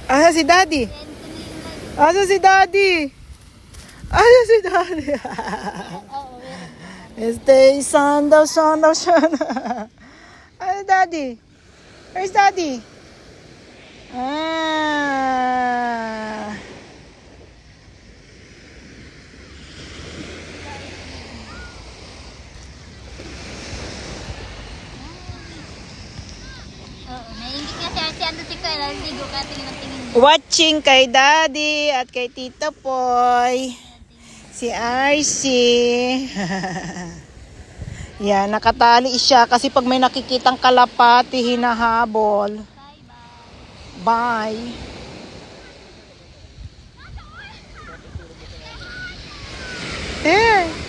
Asa si Daddy? Asa si Daddy? Asa si Daddy? Saan daw. Asa Daddy? Where's Daddy? Ah. Oo, naiingit kasi si Ando si Kyle, naligo ka, tingin ng tingin. Watching kay Daddy at kay Tito Poy. Si RC. Yan, nakatali siya kasi pag may nakikitang kalapati, hinahabol. Bye-bye. Bye. There.